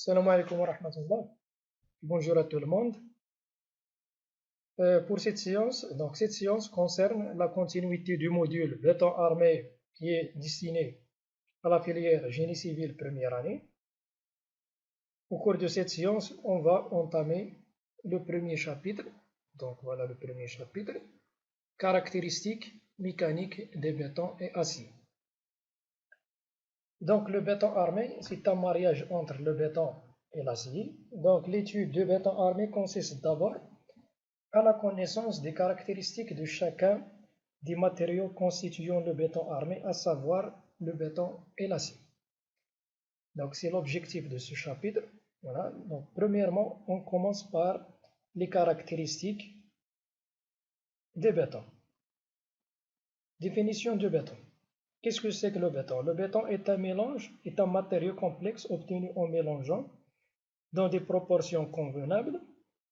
Salam alaikum wa rahmatullah. Bonjour à tout le monde. Pour cette séance, cette séance concerne la continuité du module béton armé qui est destiné à la filière génie civil première année. Au cours de cette séance, on va entamer le premier chapitre. Donc voilà le premier chapitre. Caractéristiques mécaniques des bétons et acier. Donc le béton armé, c'est un mariage entre le béton et l'acier. Donc l'étude du béton armé consiste d'abord à la connaissance des caractéristiques de chacun des matériaux constituant le béton armé, à savoir le béton et l'acier. Donc c'est l'objectif de ce chapitre. Voilà. Donc premièrement, on commence par les caractéristiques des bétons. Définition du béton. Qu'est-ce que c'est que le béton? Le béton est un matériau complexe obtenu en mélangeant dans des proportions convenables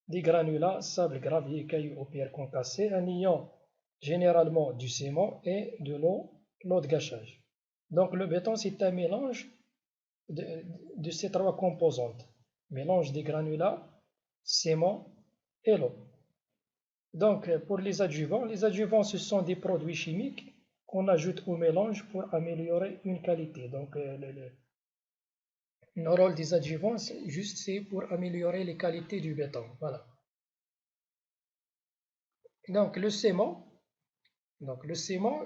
des granulats, sable, gravier, cailloux ou pierres concassées, en ayant généralement du ciment et de l'eau de gâchage. Donc le béton, c'est un mélange de ces trois composantes. Mélange des granulats, ciment et l'eau. Donc pour les adjuvants ce sont des produits chimiques qu'on ajoute au mélange pour améliorer une qualité. Donc le rôle des adjuvants, c'est pour améliorer les qualités du béton. Voilà. Donc le ciment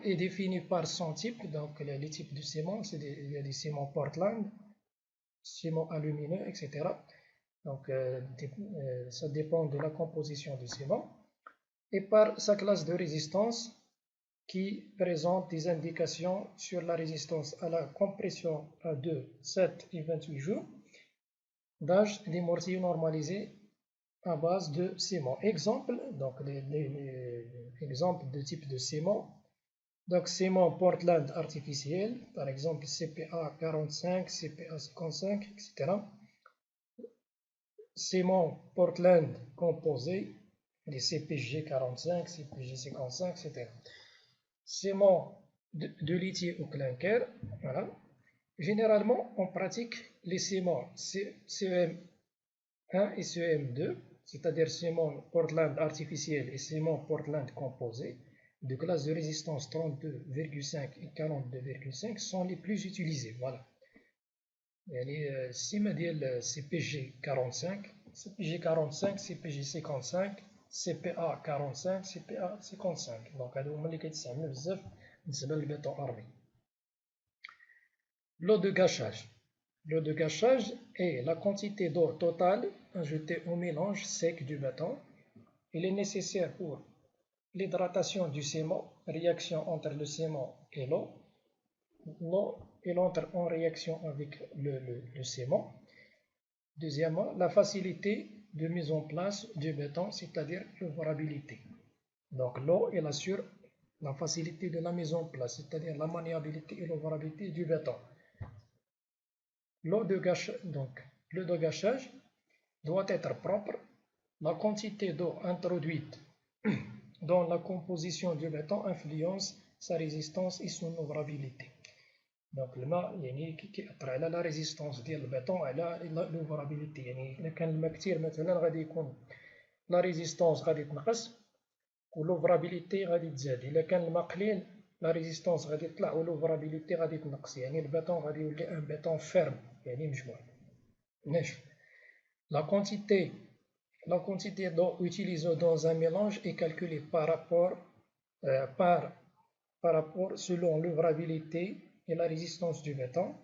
est défini par son type. Donc les types de ciment, il y a des ciments Portland, ciment alumineux, etc. Donc ça dépend de la composition du ciment. Et par sa classe de résistance qui présente des indications sur la résistance à la compression à 2, 7 et 28 jours d'âge des mortiers normalisés à base de ciment. Exemple, donc exemples de type de ciment. Donc ciment Portland artificiel, par exemple CPA 45, CPA 55, etc. Ciment Portland composé, les CPG 45, CPG 55, etc. Ciment de litier ou clinker. Voilà. Généralement, on pratique les ciments CEM1 et CEM2, c'est-à-dire ciment Portland artificiel et ciment Portland composé, de classe de résistance 32,5 et 42,5 sont les plus utilisés. Voilà. Les ciment ديال CPG 45, CPG 45, CPG 55, CPA 45, CPA 55. Donc هادو هما اللي كيتستعملوا بزاف بالنسبه للبيتون ارمي. L'eau de gâchage. L'eau de gâchage est la quantité d'eau totale ajoutée au mélange sec du béton. Il est nécessaire pour l'hydratation du ciment, réaction entre le ciment et l'eau. L'eau entre en réaction avec le ciment. Deuxièmement, la facilité de mise en place du béton, c'est-à-dire l'ouvrabilité. Donc l'eau, elle assure la facilité de la mise en place, c'est-à-dire la maniabilité et l'ouvrabilité du béton. L'eau de gâchage doit être propre. La quantité d'eau introduite dans la composition du béton influence sa résistance et son ouvrabilité. Donc الماء يعني كيأثر على la résistance ديال البيطون على l'ouvrabilité. يعني إلا كان الماء كثير مثلا غادي يكون la résistance غادي تنقص و l'ouvrabilité غادي تزاد. إلا كان الماء قليل la résistance غادي تطلع و l'ouvrabilité غادي تنقص. يعني البيطون غادي يولي un béton ferme يعني مجموع ناشف. La quantité d'eau utilisée dans un mélange est calculée par rapport selon l'ouvrabilité et la résistance du béton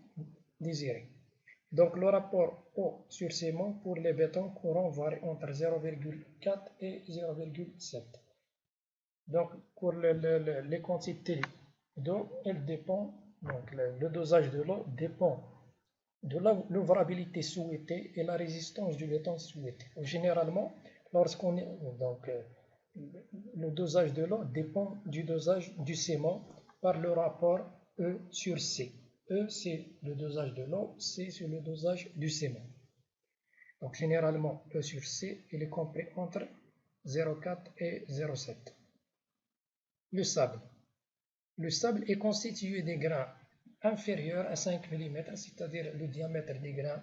désiré. Donc le rapport eau sur ciment pour les bétons courants varie entre 0,4 et 0,7. Donc pour les quantités d'eau, elle dépend, donc le dosage de l'eau dépend de l'ouvrabilité souhaitée et la résistance du béton souhaitée. Généralement, le dosage de l'eau dépend du dosage du ciment par le rapport E sur C. E, c'est le dosage de l'eau, C, c'est le dosage du ciment. Donc généralement, E sur C, il est compris entre 0,4 et 0,7. Le sable. Le sable est constitué des grains inférieurs à 5 mm, c'est-à-dire le diamètre des grains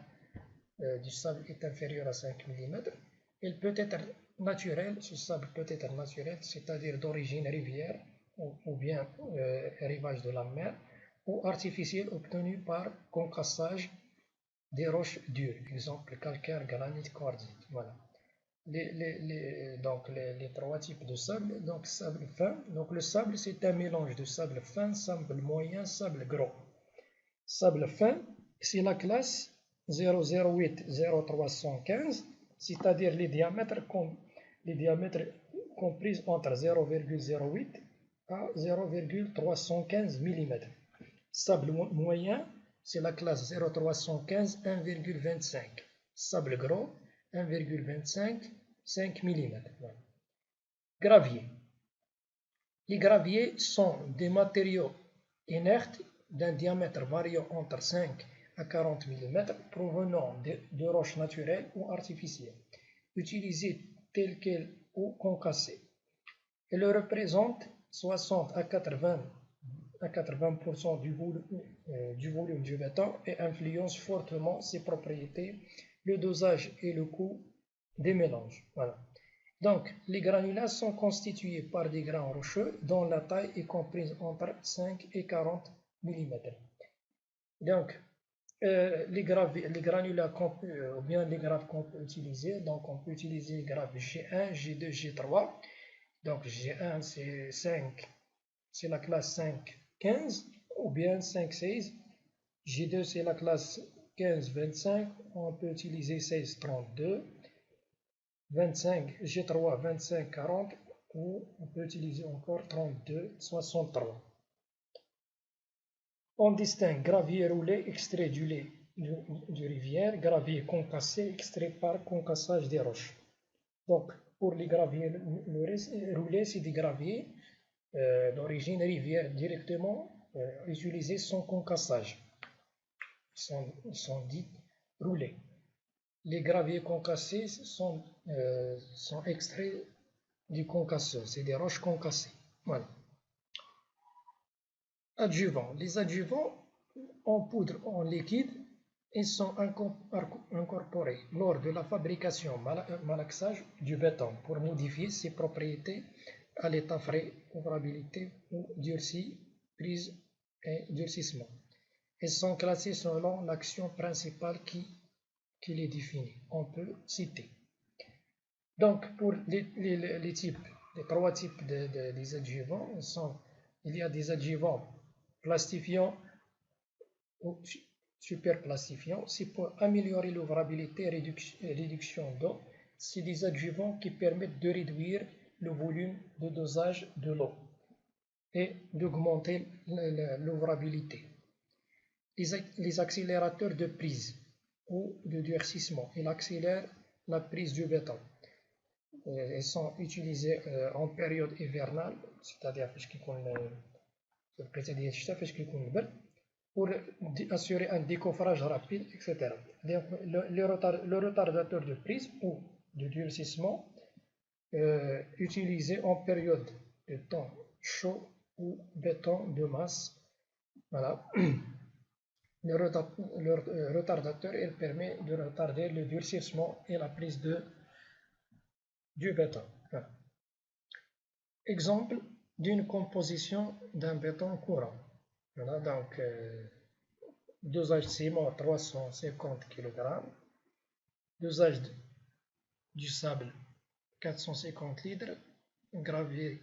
du sable est inférieur à 5 mm. Il peut être naturel, ce sable peut être naturel, c'est-à-dire d'origine rivière ou bien rivage de la mer, ou artificiel obtenu par concassage des roches dures, exemple calcaire, granit, quartzite. Voilà. Les trois types de sable. Donc sable fin. Donc le sable, c'est un mélange de sable fin, sable moyen, sable gros. Sable fin, c'est la classe 008-0315, c'est-à-dire les diamètres compris entre 0,08 à 0,315 mm. Sable moyen, c'est la classe 0,315-1,25. Sable gros, 1,25-5 mm. Gravier. Les graviers sont des matériaux inertes d'un diamètre variant entre 5 à 40 mm provenant de roches naturelles ou artificielles, utilisées telles quelles ou concassées. Elles représentent 60 à 80% du volume du béton et influencent fortement ses propriétés, le dosage et le coût des mélanges. Voilà. Donc, les granulats sont constitués par des grains rocheux dont la taille est comprise entre 5 et 40 mm. Donc, les granulats ou bien les graves qu'on peut utiliser, donc on peut utiliser les graves G1, G2, G3. Donc G1 c'est 5, c'est la classe 5-15 ou bien 5-16. G2 c'est la classe 15-25, on peut utiliser 16-32. 25, G3, 25-40 ou on peut utiliser encore 32-63. On distingue gravier roulé extrait du lait du rivière, gravier concassé extrait par concassage des roches. Donc pour les graviers roulés, c'est des graviers d'origine rivière directement utilisés sans concassage. Ils sont dits roulés. Les graviers concassés sont extraits du concasseur, c'est des roches concassées. Voilà. Adjuvants. Les adjuvants en poudre ou en liquide, ils sont incorporés lors de la fabrication malaxage du béton pour modifier ses propriétés à l'état frais, ouvrabilité ou durci, prise et durcissement. Ils sont classés selon l'action principale qui les définit. On peut citer. Donc, pour les trois types des adjuvants, il y a des adjuvants plastifiants ou superplastifiants. C'est pour améliorer l'ouvrabilité et réduction d'eau. C'est des adjuvants qui permettent de réduire le volume de dosage de l'eau et d'augmenter l'ouvrabilité. Les accélérateurs de prise ou de durcissement, ils accélèrent la prise du béton. Ils sont utilisés en période hivernale, c'est-à-dire pour assurer un décoffrage rapide, etc. Le retardateur de prise ou de durcissement utilisé en période de temps chaud ou béton de masse. Voilà. Le retardateur il permet de retarder le durcissement et la prise du béton. Voilà. Exemple d'une composition d'un béton courant. Voilà, donc dosage ciment 350 kg, dosage du sable 450 litres, gravier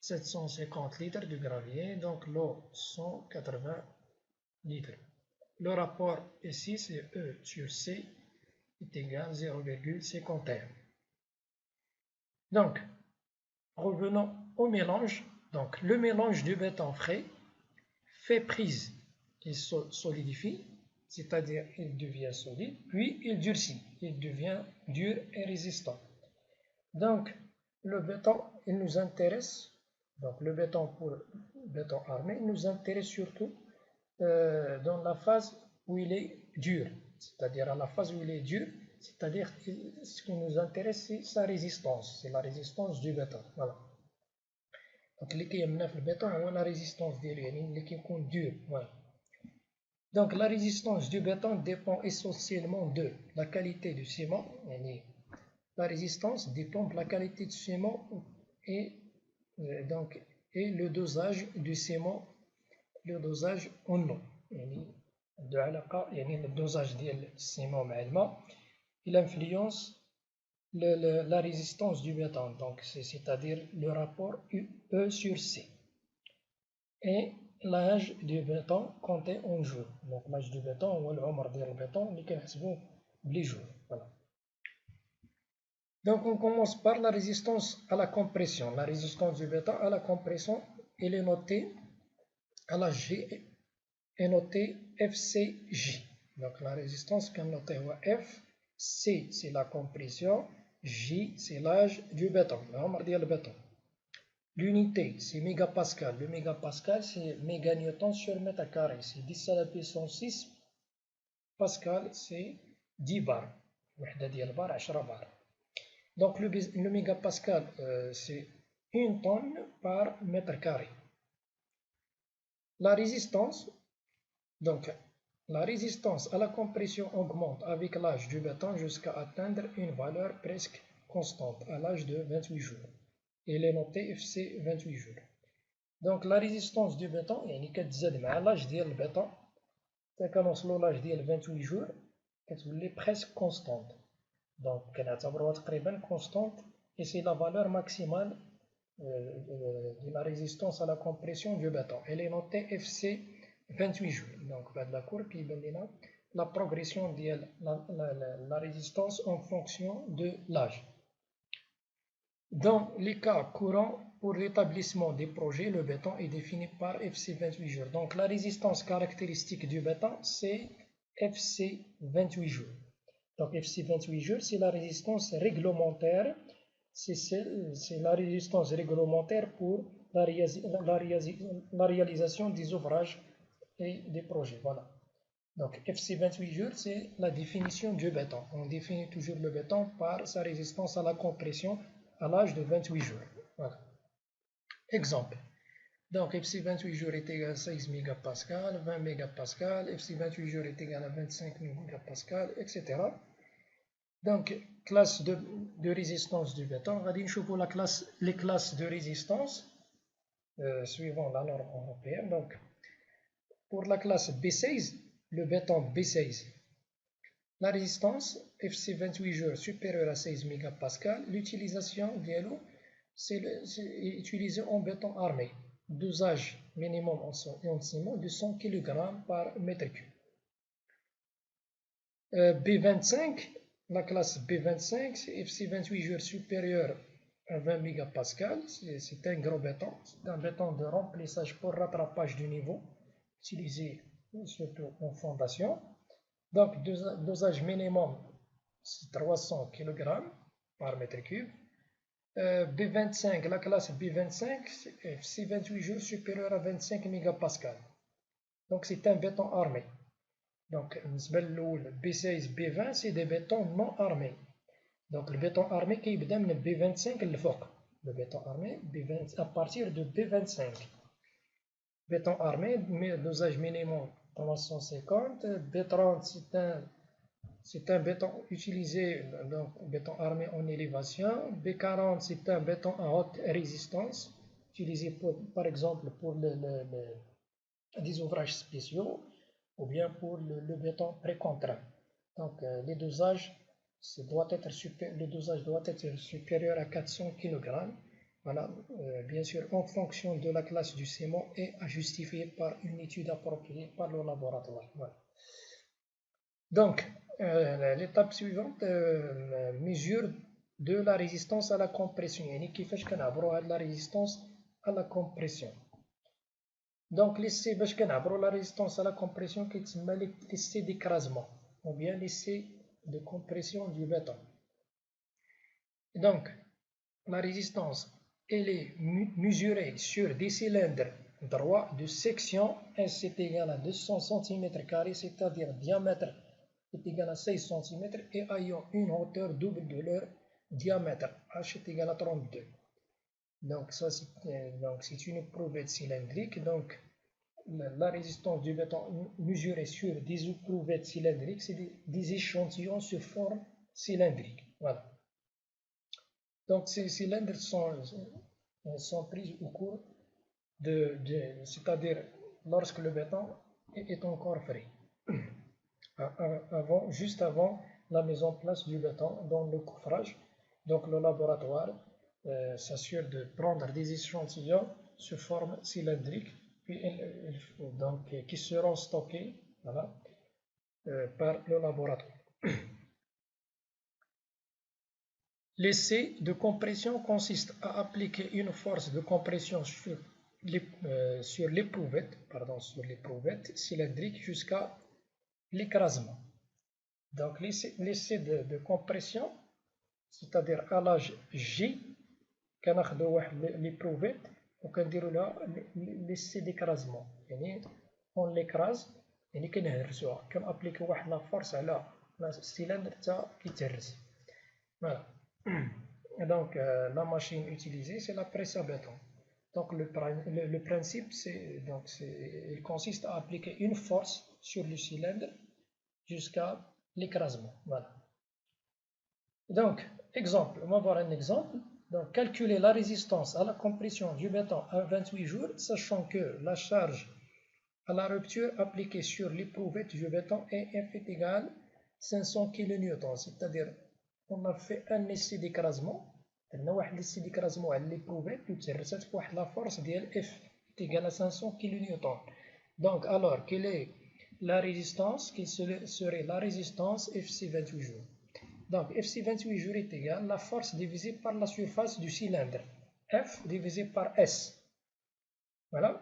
750 litres de gravier, donc l'eau 180 litres. Le rapport ici c'est E sur C est égal à 0,51. Donc, revenons au mélange. Donc, le mélange du béton frais fait prise et solidifie, c'est-à-dire il devient solide, puis il durcit, il devient dur et résistant. Donc, le béton, il nous intéresse, donc le béton pour béton armé, il nous intéresse surtout dans la phase où il est dur, c'est-à-dire à la phase où il est dur, c'est-à-dire ce qui nous intéresse c'est sa résistance, c'est la résistance du béton. Voilà. Donc اللي كيهمنا في البيتون هو la résistance ديالو, يعني اللي كيكون dur. Voilà. Donc la résistance du béton dépend essentiellement de la qualité du ciment. La résistance dépend de la qualité du ciment et, donc, et le dosage du ciment, le dosage en eau. Le dosage du ciment مع الماء il influence la résistance du béton, donc c'est-à-dire le rapport E sur C. Et l'âge du béton compté en jours. Donc l'âge du béton ou العمر ديال البيطون اللي كنحسبوه بلي jours. Voilà. Donc on commence par la résistance à la compression. La résistance du béton à la compression, elle est notée à la G, est notée FCJ. Donc la résistance qu'on note F, C c'est la compression, J c'est l'âge du béton, l'ombre du béton. L'unité c'est mégapascal. Le mégapascal c'est méganewton sur mètre carré. C'est 10 à la puissance 6. Pascal c'est 10 bar. وحدة ديال بار 10 bar. Donc le mégapascal c'est 1 tonne par mètre carré. La résistance, donc la résistance à la compression augmente avec l'âge du béton jusqu'à atteindre une valeur presque constante à l'âge de 28 jours. Elle est notée FC 28 jours. Donc la résistance du béton يعني كتزاد مع l'âge ديال البيطون حتى كنوصلوا l'âge ديال 28 jours كتولي presque constante. Donc كنعتبروها تقريبا constante et c'est la valeur maximale de la résistance à la compression du béton. Elle est notée FC 28 jours. Donc la courbe qui donne la progression de la résistance en fonction de l'âge. Dans les cas courants, pour l'établissement des projets, le béton est défini par FC 28 jours. Donc la résistance caractéristique du béton, c'est FC 28 jours. Donc FC 28 jours, c'est la résistance réglementaire. C'est la résistance réglementaire pour la réalisation des ouvrages et des projets. Voilà. Donc FC 28 jours, c'est la définition du béton. On définit toujours le béton par sa résistance à la compression à l'âge de 28 jours. Voilà. Exemple. Donc FC 28 jours est égal à 16 mégapascal, 20 mégapascal, FC 28 jours est égal à 25 mégapascal, etc. Donc, classe de résistance du béton. On va dire les classes de résistance suivant la norme européenne. Donc, pour la classe B16, le béton B16, la résistance FC 28 jours supérieure à 16 mégapascal, l'utilisation d'ILO, c'est utilisé en béton armé. Dosage minimum en ciment de 100 kg par mètre cube. B25, la classe B25, c'est FC 28 jours supérieur à 20 mégapascal. C'est un gros béton. C'est un béton de remplissage pour rattrapage du niveau, utilisé surtout en fondation. Donc, dosage minimum, c'est 300 kg par mètre cube. B25, la classe B25, c'est FC 28 jours supérieur à 25 mégapascal. Donc, c'est un béton armé. Donc, B16, B20, c'est des bétons non armés. Donc, le béton armé qui est de B25 le foc. Le béton armé à partir de B25. Béton armé, dosage minimum 350. B30, c'est un béton utilisé, donc béton armé en élévation. B40, c'est un béton à haute résistance, utilisé par exemple pour des ouvrages spéciaux ou bien pour le béton précontraint. Donc les dosages, le dosage doit être supérieur à 400 kg. Voilà, bien sûr en fonction de la classe du ciment et à justifier par une étude appropriée par le laboratoire. Voilà. Donc l'étape suivante, mesure de la résistance à la compression. يعني كيفاش كنعبروا هاد la résistance à la compression. Donc باش كنعبروا la résistance à la compression كيتسمى l'essai d'écrasement ou bien l'essai de compression du béton. Donc la résistance, elle est mesurée sur des cylindres droits de section S est égal à 200 cm², c'est-à-dire diamètre est égal à 16 cm et ayant une hauteur double de leur diamètre, H est égal à 32. Donc ça c'est une éprouvette cylindrique. Donc la résistance du béton mesurée sur des éprouvettes cylindriques, c'est des échantillons sur forme cylindrique. Voilà. Donc ces cylindres sont pris au cours c'est-à-dire lorsque le béton est encore frais, juste avant la mise en place du béton dans le coffrage. Donc le laboratoire s'assure de prendre des échantillons sous forme cylindrique, puis qui seront stockés, voilà, par le laboratoire. L'essai de compression consiste à appliquer une force de compression sur l'éprouvette cylindrique jusqu'à l'écrasement. Donc l'essai de compression, c'est-à-dire à l'âge G, كناخدو l'éprouvette وكنديرو لها l'essai d'écrasement. يعني on l'écrase يعني كنهرسوها كنابليكيو واحد لا فورس على السيلندر حتى كيتهرس. Voilà. Donc la machine utilisée, c'est la presse à béton. Donc le principe, il consiste à appliquer une force sur le cylindre jusqu'à l'écrasement. Voilà. Donc, exemple, on va voir un exemple. Donc, calculer la résistance à la compression du béton à 28 jours, sachant que la charge à la rupture appliquée sur l'éprouvette du béton est F est égal à 500 kN, c'est-à-dire on a fait un essai d'écrasement. On a fait un essai d'écrasement à l'éprouvette qui تجرست بواحد la force ديال F est égal à 500 kN. Donc, alors, quelle est la résistance? Quelle serait la résistance FC 28 jours? Donc, FC 28 jours est égal à la force divisée par la surface du cylindre. F divisé par S. Voilà.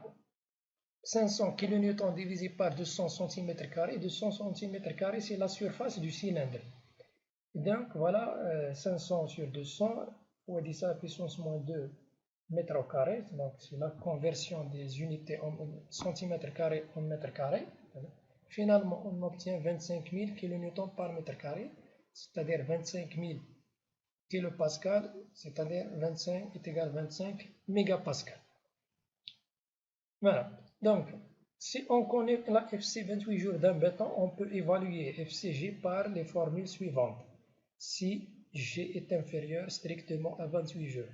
500 kN divisé par 200 cm². 200 cm², c'est la surface du cylindre. Donc voilà, 500 sur 200, on dit ça à puissance moins 2 mètres au carré. Donc c'est la conversion des unités en centimètres carrés en mètres carrés. Finalement, on obtient 25 000 kN par mètre carré, c'est-à-dire 25 000 kilopascal, c'est-à-dire 25 est égal à 25 mégapascal. Voilà. Donc, si on connaît la FC 28 jours d'un béton, on peut évaluer FCG par les formules suivantes. Si G est inférieur strictement à 28 jours.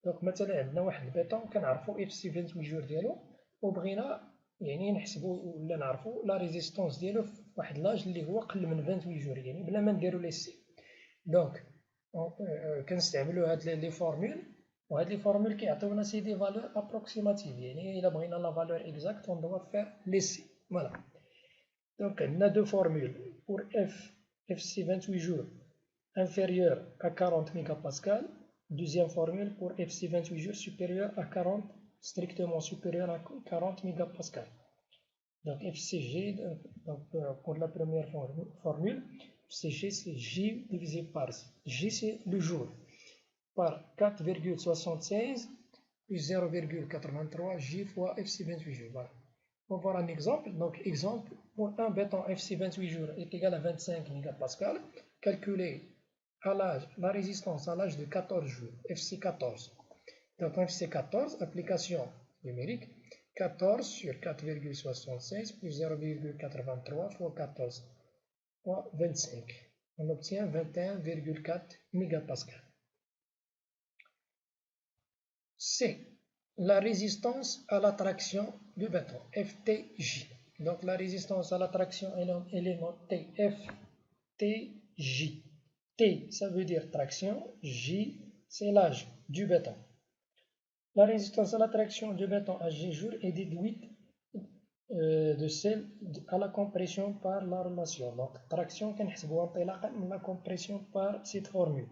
Donc مثلا عندنا واحد البيطون كنعرفو اف سي 28 جور ديالو وبغينا يعني نحسبو ولا نعرفو لا ريزيستونس ديالو في واحد لاج اللي هو قل من 28 جور يعني بلا ما نديرو ليسي. دونك كنستعملو هاد لي فورمول وهاد لي فورمول كيعطيونا سي دي فالور ابروكسيماتيف يعني الا بغينا لا فالور اكزاكت اون دوا فير ليسي. فوالا دونك عندنا دو فورمول بور اف سي 28 جور inférieur à 40 mégapascal. Deuxième formule pour FC 28 jours supérieur à 40, strictement supérieur à 40 mégapascal. Donc FCG, donc, pour la première formule, FCG c'est J divisé par J c'est le jour, par 4,76 plus 0,83 J fois FC 28 jours. Voilà. On va voir un exemple. Donc exemple, pour un béton FC 28 jours est égal à 25 mégapascal, calculé à l'âge, la résistance à l'âge de 14 jours, FC14. Donc FC14, application numérique, 14 sur 4,76 plus 0,83 fois 14 fois 25. On obtient 21,4 mégapascal. C. La résistance à l'attraction du béton, FTJ. Donc la résistance à l'attraction, elle est notée FTJ. T, ça veut dire traction, J, c'est l'âge du béton. La résistance à la traction du béton à G jours est déduite de celle à la compression par la relation. Donc, traction, la compression par cette formule.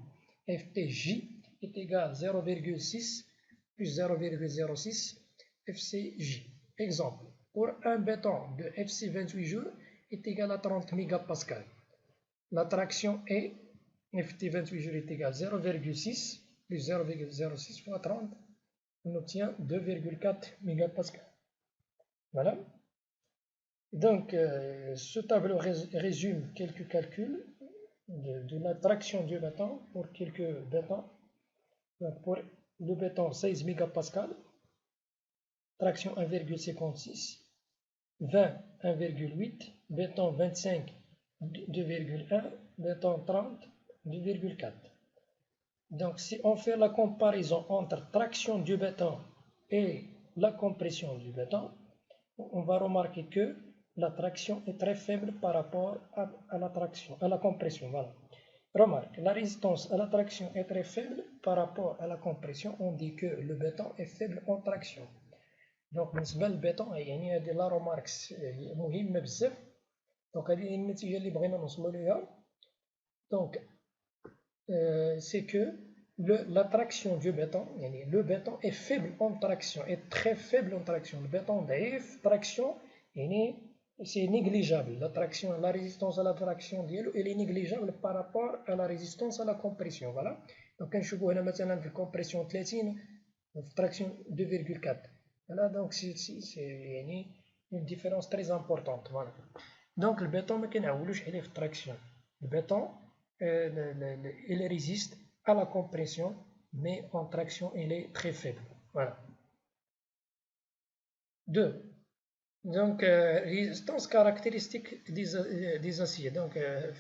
FTJ est égal à 0,6 plus 0,06 FCJ. Exemple, pour un béton de FC 28 jours est égal à 30 mégapascal. La traction est FT 28 jours est égal à 0,6 plus 0,06 fois 30, on obtient 2,4 mégapascal. Voilà. Donc, ce tableau résume quelques calculs de la traction du béton pour quelques bétons. Donc, pour le béton 16 mégapascal, traction 1,56, 20, 1,8, béton 25, 2,1, béton 30, 2,4. Donc si on fait la comparaison entre traction du béton et la compression du béton, on va remarquer que la traction est très faible par rapport à la compression. Voilà. Remarque, la résistance à la traction est très faible par rapport à la compression. On dit que le béton est faible en traction. Donc بالنسبة للبيتون يعني هذه لا روماركس مهمة بزاف. دونك هذه هي النتيجة اللي بغينا نوصلوا ليها. Donc c'est que la traction du béton, le béton est faible en traction, est très faible en traction. Le béton ضعيف traction, c'est négligeable. La traction, la résistance à la traction elle est négligeable par rapport à la résistance à la compression. Voilà. Donc كنشوفوا هنا مثلا في الكompression 30 في traction 2,4. Voilà, donc c'est une différence très importante. Voilà. Donc le béton ما كنعولوش عليه في traction. Le béton il résiste à la compression, mais en traction, il est très faible. Voilà. 2. Donc, résistance caractéristique des aciers. Donc,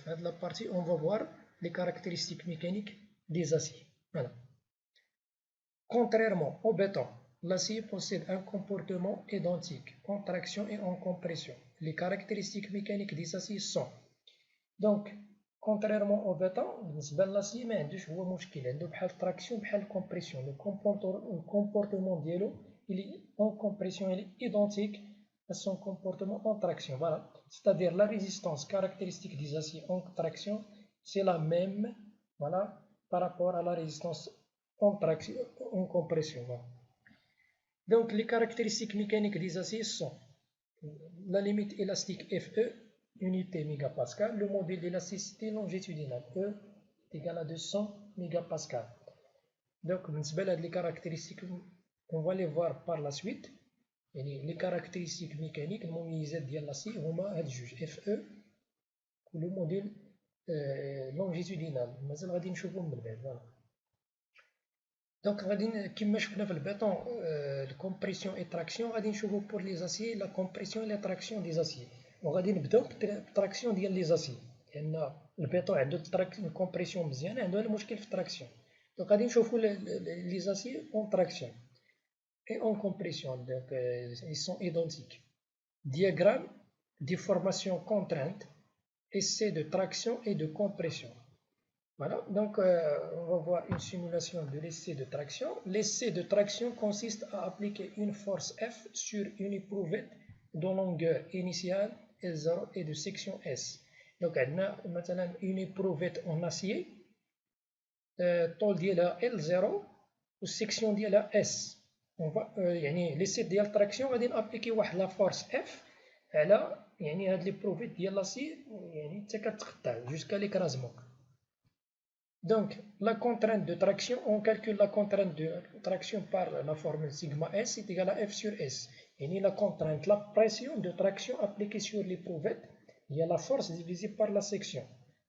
dans la partie, on va voir les caractéristiques mécaniques des aciers. Voilà. Contrairement au béton, l'acier possède un comportement identique en traction et en compression. Les caractéristiques mécaniques des aciers sont donc contrairement au béton, بالنسبة للأسي ما عندوش هو مشكل عنده بحال التراكسيون بحال الكومبريسيون le comportement ديالو il est en compression il est identique à son comportement en traction. Voilà, c'est-à-dire la résistance caractéristique des aciers en traction c'est la même, voilà, par rapport à la résistance en traction en compression. Voilà. Donc les caractéristiques mécaniques des aciers sont la limite élastique Fe, unité mégapascal, le modèle d'élasticité longitudinale E est égal à 200 mégapascal. Donc, les caractéristiques, on va les voir par la suite. Les caractéristiques mécaniques, المميزات ديال l'acier هما هاد جوج Fe و le modèle longitudinal. مازال غادي نشوفهم من بعد. Voilà. Donc, comme شفنا في البéton, compression et traction, غادي نشوفوا pour les aciers la compression et la traction des aciers. وغادي نبداو بالتراكسيون ديال لي زاسي لان البيطون عنده الكومبريسيون مزيانه عنده المشكل في التراكسيون. دونك غادي نشوفوا لي زاسي اون تراكسيون اي اون كومبريسيون. دونك ils sont identiques. Diagramme déformation contrainte, essai de traction et de compression. Voilà, donc on va voir une simulation de l'essai de traction. L'essai de traction consiste à appliquer une force F sur une éprouvette de longueur initiale L0 et de section S. Donc on a maintenant une éprouvette en acier, طول ديالها L0 و section ديالها S. On va يعني l'essai ديال التراكسيون غادي نابليكي واحد لا فورس F على هاد l'éprouvette ديال l'acier يعني حتى كتقطع jusqu'à l'écrasement. Donc, la contrainte de traction, on calcule la contrainte de traction par la formule sigma S est égale à F sur S. Et la contrainte, la pression de traction appliquée sur l'éprouvette, il y a la force divisée par la section.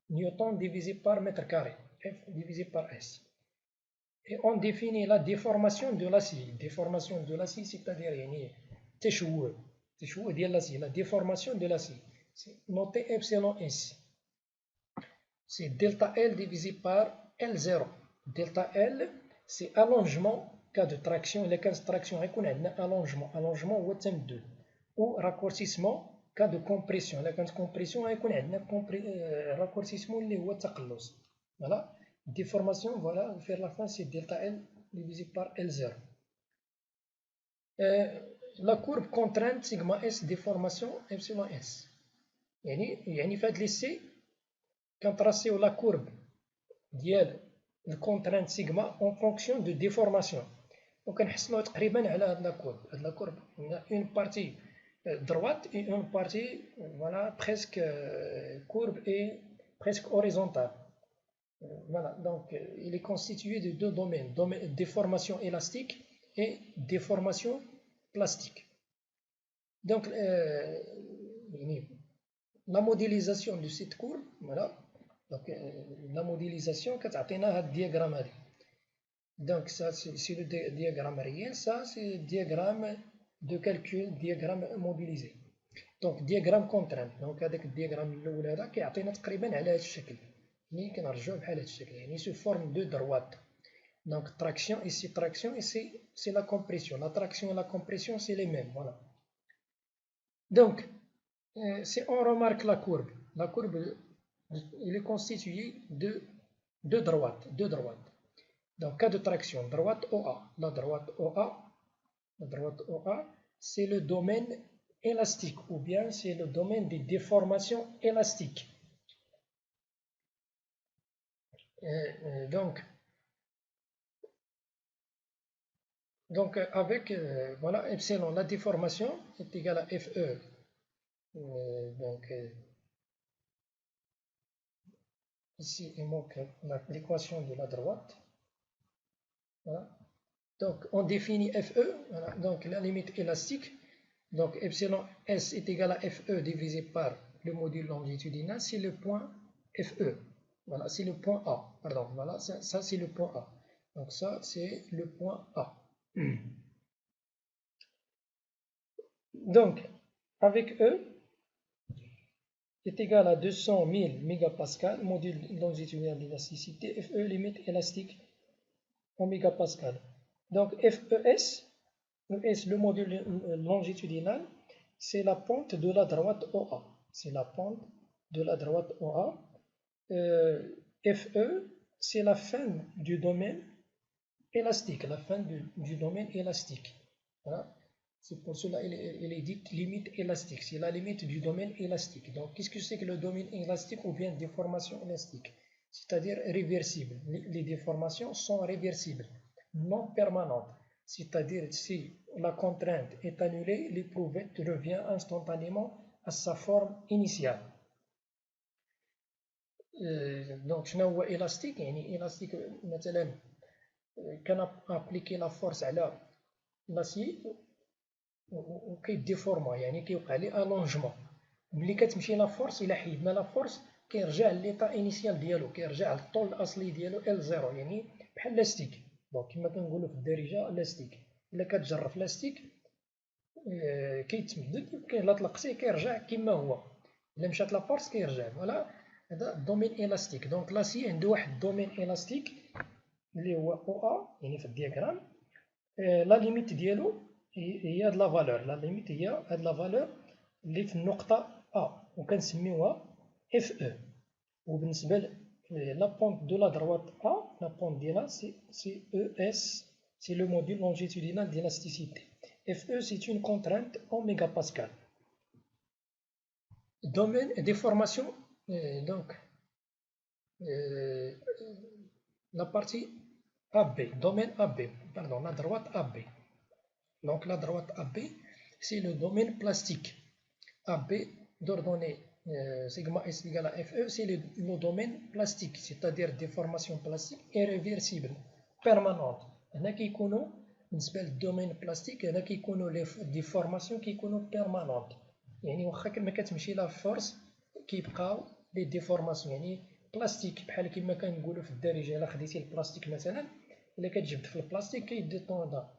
Newton divisé par mètre carré, F divisé par S. Et on définit la déformation de l'acier. Déformation de l'acier, c'est-à-dire تشوه ديال l'acier, la déformation de l'acier. C'est noté epsilon S. C'est delta L divisé par L0. Delta L, c'est allongement, cas de traction. Les cas de traction, on a allongement. Allongement, ou 2. Ou raccourcissement, cas de compression. Les cas de compression, on a raccourcissement, ou تقلص. Voilà. Déformation, voilà, vers la fin, c'est delta L divisé par L0. La courbe contrainte, sigma S, déformation, epsilon S. يعني في هذا l'essai كنتراسيو لا كورب ديال الكونترانت سيغما اون فونكسيون دو ديفورماسيون وكنحصلوها تقريبا على هاد لا كورب. هاد لا كورب اون بارتي droite et une partie voilà presque courbe et presque horizontale. Voilà, donc il est constitué de deux domaines, déformation élastique et déformation plastique. Donc la modélisation de cette courbe, voilà. Donc la modélisation كتعطينا هاد الدياغرام هادي. Donc ça c'est le diagramme réel, ça c'est le diagramme de calcul, diagramme modélisé. دونك دياغرام كونترانت. دونك هذاك الدياغرام الاول هذا كيعطينا تقريبا على هذا الشكل، يعني كنرجعو بحال هذا الشكل، يعني سو فورم دو دروات. دونك traction ici, traction ici, c'est la compression. La traction et la compression, c'est les mêmes. Voilà. Donc, si on remarque la courbe, il est constitué de deux droites. Donc, cas de traction, droite OA. La droite OA, c'est le domaine élastique, ou bien c'est le domaine des déformations élastiques. Donc avec voilà, epsilon, la déformation est égale à FE. Ici, il manque l'équation de la droite. Voilà. Donc, on définit FE, voilà, donc la limite élastique. Donc, epsilon S est égal à FE divisé par le module longitudinal, c'est le point FE. Voilà, c'est le point A. Pardon, voilà, ça c'est le point A. Donc, ça c'est le point A. Donc, avec E est égal à 200 000 mégapascal, module longitudinal d'élasticité, FE limite élastique en mégapascal. Donc, FES, le module longitudinal, c'est la pente de la droite OA. C'est la pente de la droite OA. FE, c'est la fin du domaine élastique. La fin du domaine élastique. Voilà. C'est pour cela qu'il est dit limite élastique. C'est la limite du domaine élastique. Donc, qu'est-ce que c'est que le domaine élastique ou bien déformation élastique? C'est-à-dire réversible. Les déformations sont réversibles, non permanentes. C'est-à-dire si la contrainte est annulée, l'éprouvette revient instantanément à sa forme initiale. Donc, شنو هو élastique؟ يعني élastique مثلا كان appliquer la force على l'acier وكيديفورما، يعني كيوقع ليه الونجمون. ملي كتمشي لا فورس، الا حيدنا لا فورس كيرجع ليطا انيسيال ديالو، كيرجع للطول الاصلي ديالو ال زيرو، يعني بحال لاستيك. دونك كما كنقولوا في الدارجه لاستيك، الا كتجرف لاستيك كيتمدد، يمكن الا طلقتيه كيرجع كما هو، الا مشات لا فورس كيرجع. فوالا هذا الدومين الاستيك. دونك لاسي عنده واحد الدومين الاستيك اللي هو او ا، يعني في الدياغرام لا ليميت ديالو هي هاد لا فالور. لا ليميت هي هاد لا فالور اللي في النقطة أ وكنسميوها اف او. وبالنسبة لا بونت دو لا دروات أ، لا بونت ديالها سي او اس، سي لو موديل لونجيتودينال d'élasticité. FE c'est une contrainte en mégapascal. Domaine des formations, donc la partie AB, domaine AB, pardon, la droite AB. Donc la droite AB, c'est le domaine plastique. AB d'ordonnée sigma S égale à FE, c'est le domaine plastique, c'est-à-dire déformation plastique irréversible, permanente. هنا كيكونوا بالنسبة للدومين بلاستيك، هنا كيكونوا لي ديفورماسيون كيكونوا بيرمانونت، يعني واخا ما كتمشي لا فورس كيبقاو لي ديفورماسيون، يعني بلاستيك. بحال كما كنقولوا في الدارجه، الا خديتي البلاستيك مثلا، الا كتجبد في البلاستيك كيديطوندا،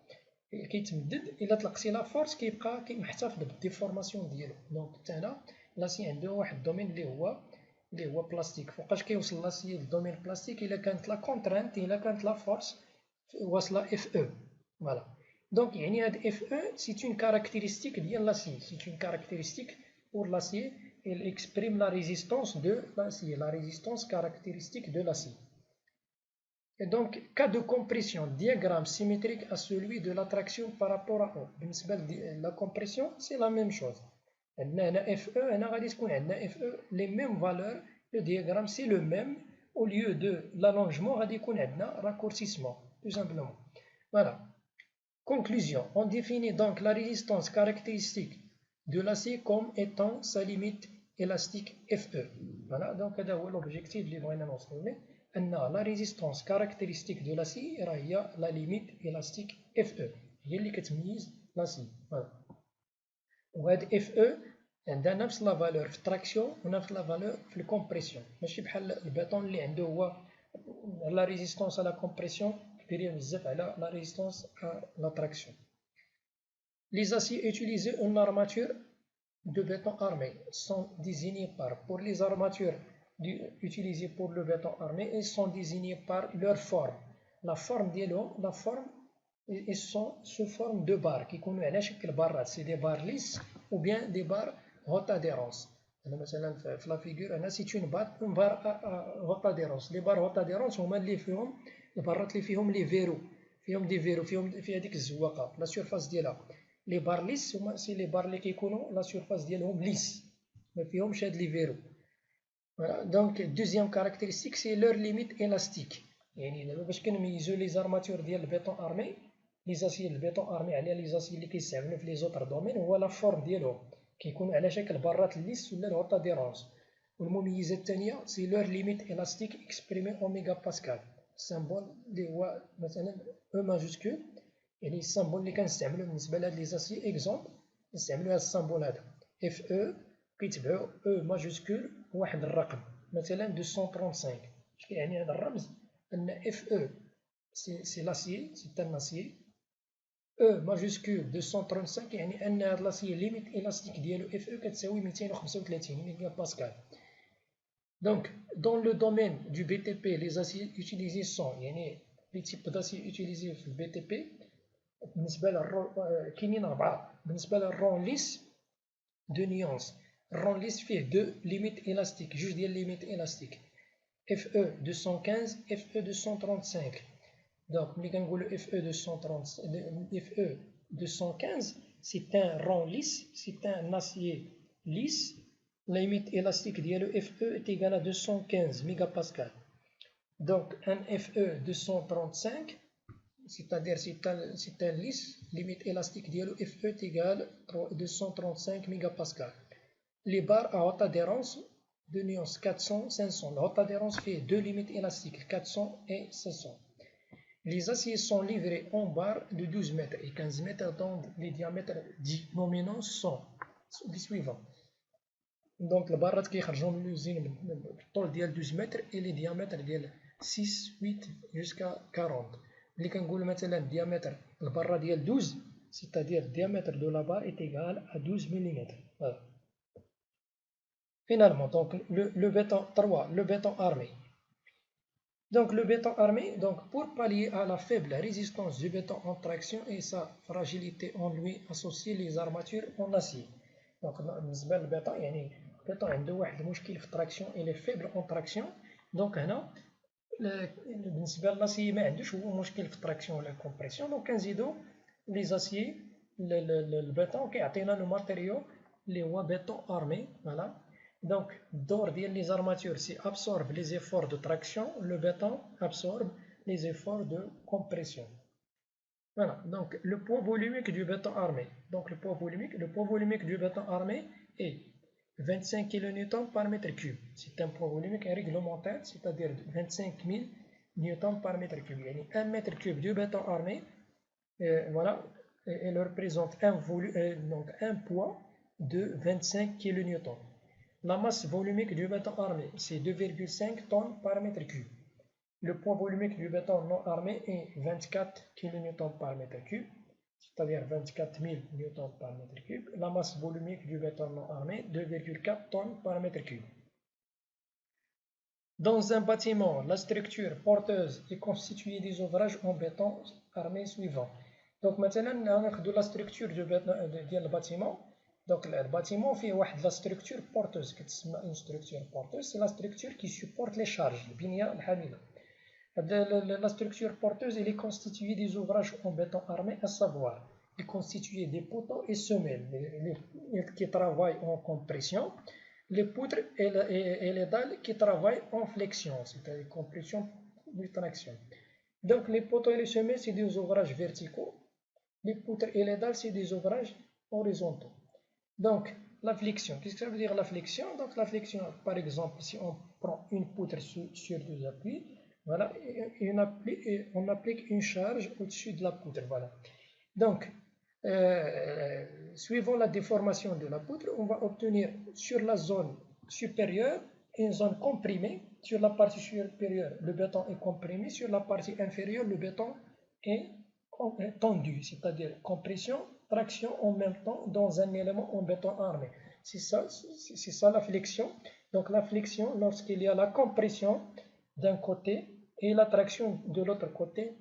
كيتمدد، الا طلقتي لا فورس كيبقى محتفظ بالديفورماسيون ديالو. دونك حتى هنا لاسي عنده واحد الدومين اللي هو بلاستيك. فوقاش كيوصل لاسي للدومين بلاستيك؟ الا كانت لا كونترانت، الا كانت لا فورس واصله اف او. فوالا. دونك يعني هاد اف او سي اون كارactéristique ديال لاسي، سي اون كارactéristique pour l'acier. Il exprime la résistance de l'acier, la résistance caractéristique de l'acier. Et donc, cas de compression, diagramme symétrique à celui de l'attraction par rapport à O. La compression, c'est la même chose. On a FE, les mêmes valeurs, le diagramme c'est le même. Au lieu de l'allongement, on a raccourcissement, tout simplement. Voilà. Conclusion. On définit donc la résistance caractéristique de l'acier comme étant sa limite élastique FE. Voilà, donc c'est l'objectif de l'objectif. La résistance caractéristique de l'acier est la limite élastique FE. هي اللي كتميز l'acier. Voilà. وهاد FE عندها نفس لا فالور في التراكسيون ونفس لا فالور في الكومبريسيون، ماشي بحال البيطون اللي عنده هو لا ريزيستونس على كومبريسيون كبيرة بزاف على لا ريزيستونس à la traction. Les aciers utilisés en armature de béton armé sont désignés pour les armatures utilisées pour le béton armé, elles sont désignées par leur forme. La forme ils sont sous forme de barres qui connaissent على شكل barrades, c'est des barres lisses ou bien des barres haute adhérence. مثلا في la figure هنا c'est une barre haute adhérence. Les barres haute adhérence هما اللي فيهم البارات اللي فيهم لي فيرو، فيهم دي فيرو، فيها ديك الزواقه لا سيرفاس ديالها. لي بار ليس هما سي لي بار اللي كيكونوا لا سيرفاس ديالهم ليس، ما فيهمش هاد لي فيرو. فوالا دونك دوزيام كاركتيرستيك سي لور ليميت الاستيك. يعني دابا باش كنميزو لي زارماتور ديال البيطون ارمي، لي زاسي البيطون ارمي على لي زاسي اللي كيستعملوا في لي زوتر دومين، هو لا فورم ديالهم كيكونوا على شكل برات الليس ولا الهوت اديرونس. والمميزه الثانيه سي لور ليميت الاستيك اكسبريمي او ميغا باسكال. السامبول اللي هو مثلا او ماجوسكول، يعني السامبول اللي كنستعملو بالنسبه لهاد لي زاسي اكزومبل نستعملو هاد السامبول هذا اف او كيتبعو او ماجوسكول واحد الرقم مثلا 235. اش كيعني هذا الرمز؟ ان اف او سي لاسيي، سي ان اسيي، او ماجوسكول 235 يعني ان هاد لاسيي ليميت الاستيك ديالو اف او كتساوي 235 ميغا باسكال. Donc, dans le domaine du BTP, les aciers utilisés sont, les types d'aciers utilisés في BTP بالنسبة كاينين 4. بالنسبة للرون ليس دو نيونس. الرون ليس فيه دو ليميت الاستيك، جوج ديال ليميت الاستيك اف او 215 اف او 235. دونك ملي كنقولو اف او 215 سي ان رون ليس، سي ان اسيي ليس. La limite élastique ديالو FE est égal à 215 mégapascal. Donc un FE 235, c'est-à-dire c'est un lisse, limite élastique ديالو FE est égal à 235 mégapascal. Les barres à haute adhérence de nuance 400-500. La haute adhérence fait deux limites élastiques, 400 et 500. Les aciers sont livrés en barres de 12 mètres et 15 mètres dont les diamètres nominaux sont les suivants. دونك البارات كيخرجوا من اليوزين بالطول ديال 12 متر اي لي ديامتر ديال 6 8 جوسكا 40. ملي كنقول مثلا ديامتر الباره ديال 12 سيتادير ديامتر دو لا بار ايت ايغال ا 12 ملم. Finalement, donc le béton 3, le béton armé. Donc le béton armé, donc pour pallier à la faible résistance du béton en traction et sa fragilité en lui associer les armatures en acier. Donc بالنسبه للبيطون يعني البيطون عنده واحد المشكل في التراكسيون الي فيبل اون تراكسيون. دونك هنا بالنسبه للاسيي ما عندوش هو مشكل في التراكسيون ولا الكومبريسيون، دونك كنزيدو لي زاسيي البيطون كيعطينا لو ماتيريو اللي هو بيطون ارمي. فوالا دونك الدور ديال لي زارماتور سي ابسورب لي زيفور دو تراكسيون، لو بيطون ابسورب لي زيفور دو كومبريسيون. Voilà, donc le poids volumique du béton armé. Donc le poids volumique du béton armé est 25 kN par mètre cube. C'est un poids volumique réglementaire, c'est-à-dire 25 000 N par mètre cube. Yani 1 mètre cube du béton armé, voilà, elle représente donc un poids de 25 kN. La masse volumique du béton armé, c'est 2,5 tonnes par mètre cube. Le poids volumique du béton non armé est 24 kN par mètre cube, c'est-à-dire 24 000 N par mètre cube. La masse volumique du béton non armé, 2,4 tonnes par mètre cube. Dans un bâtiment, la structure porteuse est constituée des ouvrages en béton armé suivants. Donc maintenant, on a la structure du bâtiment. Donc le bâtiment fait la structure porteuse. Une structure porteuse, c'est la structure qui supporte les charges. La structure porteuse elle est constituée des ouvrages en béton armé, à savoir est constituée des poteaux et semelles qui travaillent en compression, les poutres et les dalles qui travaillent en flexion, c'est-à-dire compression et traction. Donc les poteaux et les semelles c'est des ouvrages verticaux, les poutres et les dalles c'est des ouvrages horizontaux. Donc la flexion, qu'est-ce que ça veut dire la flexion? Donc la flexion, par exemple, si on prend une poutre sur deux appuis, voilà, et on applique une charge au-dessus de la poutre. Voilà. Donc, suivant la déformation de la poutre, on va obtenir sur la zone supérieure une zone comprimée. Sur la partie supérieure, le béton est comprimé. Sur la partie inférieure, le béton est tendu, c'est-à-dire compression, traction en même temps dans un élément en béton armé. c'est ça la flexion. Donc la flexion, lorsqu'il y a la compression d'un côté et la traction de l'autre côté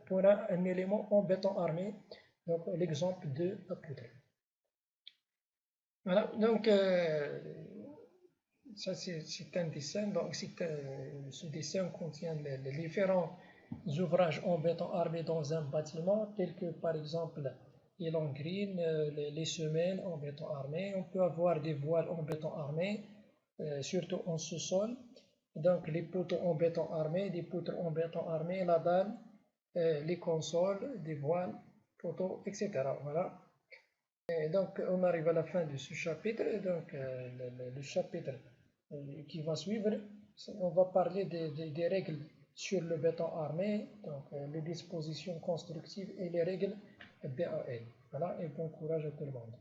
pour un élément en béton armé. Donc l'exemple de la poudre. Voilà, donc ça c'est un dessin. Donc ce dessin contient les différents ouvrages en béton armé dans un bâtiment, tels que par exemple les longrines, les semelles en béton armé. On peut avoir des voiles en béton armé, surtout en sous-sol. Donc les poteaux en béton armé, des poutres en béton armé, la dalle, les consoles, des voiles, poteaux, etc. Voilà. Et donc on arrive à la fin de ce chapitre. Et donc le chapitre qui va suivre, on va parler des règles sur le béton armé, donc les dispositions constructives et les règles BAL. Voilà, et bon courage à tout le monde.